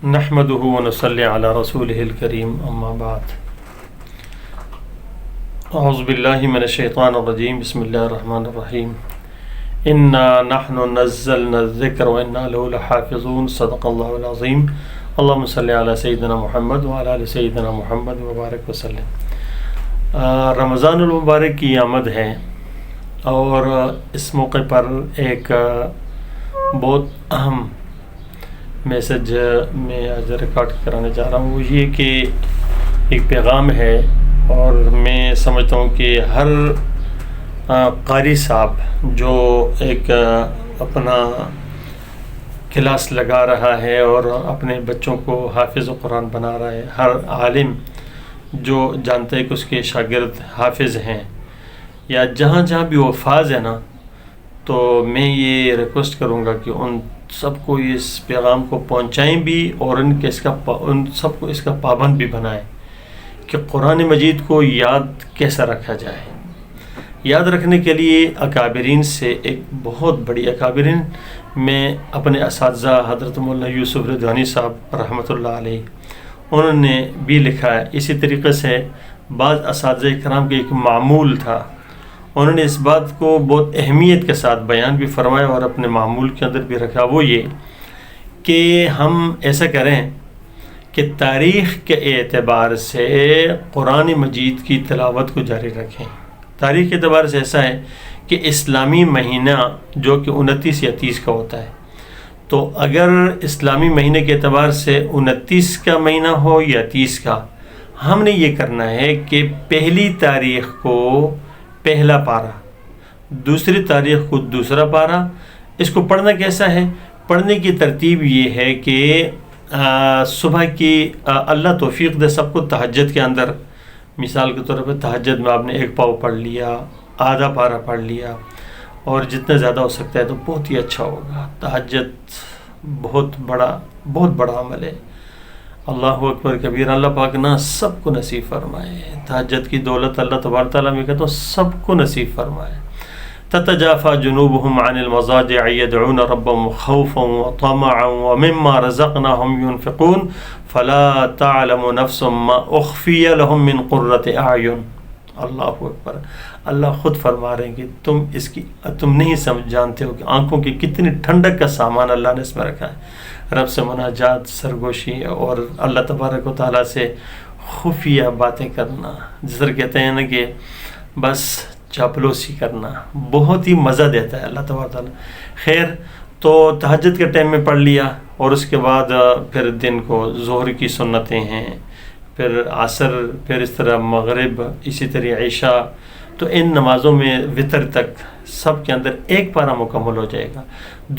نحمده ونصلي على رسوله الكريم اما بعد اعوذ باللہ من الشیطان الرجیم بسم اللہ الرحمن الرحیم انا نحن نزلنا الذکر وانا له لحافظون صدق اللہ العظیم اللہم صلی علی سیدنا محمد وعلی آل سیدنا محمد وبارک وسلم۔ رمضان المبارک کی آمد ہے اور اس موقع پر ایک بہت اہم میسج میں آج ریکارڈ کرانے جا رہا ہوں۔ وہ یہ کہ ایک پیغام ہے اور میں سمجھتا ہوں کہ ہر قاری صاحب جو ایک اپنا کلاس لگا رہا ہے اور اپنے بچوں کو حافظ قرآن بنا رہا ہے، ہر عالم جو جانتا ہے کہ اس کے شاگرد حافظ ہیں یا جہاں جہاں بھی وہ فاز ہے نا، تو میں یہ ریکویسٹ کروں گا کہ ان سب کو اس پیغام کو پہنچائیں بھی اور ان سب کو اس کا پابند بھی بنائیں کہ قرآن مجید کو یاد کیسا رکھا جائے۔ یاد رکھنے کے لیے اکابرین سے ایک بہت بڑی اکابرین میں اپنے اساتذہ حضرت مولانا یوسف رضوانی صاحب رحمۃ اللہ علیہ انہوں نے بھی لکھا ہے۔ اسی طریقے سے بعض اساتذہ کرام کے ایک معمول تھا، انہوں نے اس بات کو بہت اہمیت کے ساتھ بیان بھی فرمایا اور اپنے معمول کے اندر بھی رکھا۔ وہ یہ کہ ہم ایسا کریں کہ تاریخ کے اعتبار سے قرآن مجید کی تلاوت کو جاری رکھیں۔ تاریخ کے اعتبار سے ایسا ہے کہ اسلامی مہینہ جو کہ 29 یا 30 کا ہوتا ہے، تو اگر اسلامی مہینے کے اعتبار سے 29 کا مہینہ ہو یا 30 کا، ہم نے یہ کرنا ہے کہ پہلی تاریخ کو پہلا پارہ، دوسری تاریخ کو دوسرا پارہ۔ اس کو پڑھنا کیسا ہے؟ پڑھنے کی ترتیب یہ ہے کہ صبح کی اللہ توفیق دے سب کو تہجد کے اندر، مثال کے طور پہ تہجد میں آپ نے ایک پاؤ پڑھ لیا، آدھا پارہ پڑھ لیا، اور جتنا زیادہ ہو سکتا ہے تو بہت ہی اچھا ہوگا۔ تہجد بہت بڑا عمل ہے۔ اللہ اکبر کبیر، اللہ پاک نا سب کو نصیب فرمائے۔ تہجد کی دولت اللہ تبارک تعالیٰ میں کہتا ہوں سب کو نصیب فرمائے۔ تتجافى جنوبهم عن المضاجع يدعون ربهم خوفا وطمعا ومما رزقناهم ينفقون فلا تعلم نفس ما اخفي لهم من قرة اعين۔ اللہ اکبر، اللہ خود فرما رہے ہیں کہ تم نہیں جانتے ہو کہ آنکھوں کی کتنی ٹھنڈک کا سامان اللہ نے اس میں رکھا ہے۔ رب سے مناجات، سرگوشی اور اللہ تبارک و تعالیٰ سے خفیہ باتیں کرنا، جس طرح کہتے ہیں نا کہ بس چاپلوسی کرنا بہت ہی مزہ دیتا ہے اللہ تبارک و تعالیٰ۔ خیر، تو تہجد کے ٹائم میں پڑھ لیا، اور اس کے بعد پھر دن کو ظہر کی سنتیں ہیں، پھر عصر، پھر اس طرح مغرب، اسی طرح عشاء، تو ان نمازوں میں وطر تک سب کے اندر ایک پارہ مکمل ہو جائے گا۔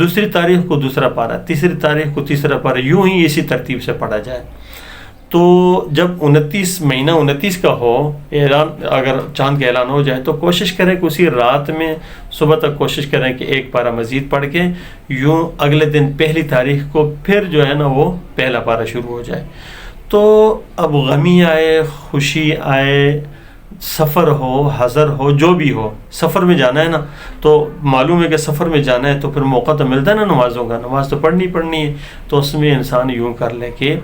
دوسری تاریخ کو دوسرا پارہ، تیسری تاریخ کو تیسرا پارہ، یوں ہی اسی ترتیب سے پڑھا جائے۔ تو جب 29 کا ہو اعلان، اگر چاند کا اعلان ہو جائے تو کوشش کریں کہ اسی رات میں صبح تک کوشش کریں کہ ایک پارہ مزید پڑھ کے یوں اگلے دن پہلی تاریخ کو پھر جو ہے نا وہ پہلا پارہ شروع ہو جائے۔ تو اب غمی آئے، خوشی آئے، سفر ہو، حضر ہو، جو بھی ہو، سفر میں جانا ہے نا، تو معلوم ہے کہ سفر میں جانا ہے تو پھر موقع تو ملتا ہے نا نمازوں کا، نماز تو پڑھنی ہے، تو اس میں انسان یوں کر لے کہ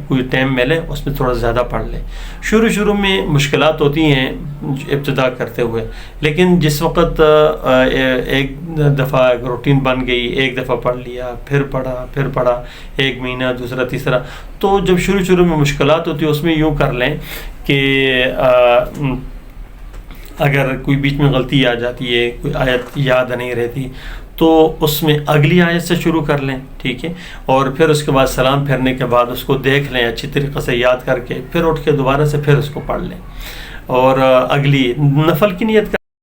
کوئی ٹائم ملے اس میں تھوڑا زیادہ پڑھ لے۔ شروع میں مشکلات ہوتی ہیں ابتدا کرتے ہوئے، لیکن جس وقت ایک دفعہ ایک روٹین بن گئی، ایک دفعہ پڑھ لیا، پھر پڑھا، ایک مہینہ، دوسرا، تیسرا، تو جب شروع میں مشکلات ہوتی ہے اس میں یوں کر لیں کہ اگر کوئی بیچ میں غلطی آ جاتی ہے، کوئی آیت یاد نہیں رہتی، تو اس میں اگلی آیت سے شروع کر لیں، ٹھیک ہے، اور پھر اس کے بعد سلام پھیرنے کے بعد اس کو دیکھ لیں اچھی طریقے سے یاد کر کے، پھر اٹھ کے دوبارہ سے پھر اس کو پڑھ لیں، اور اگلی نفل کی نیت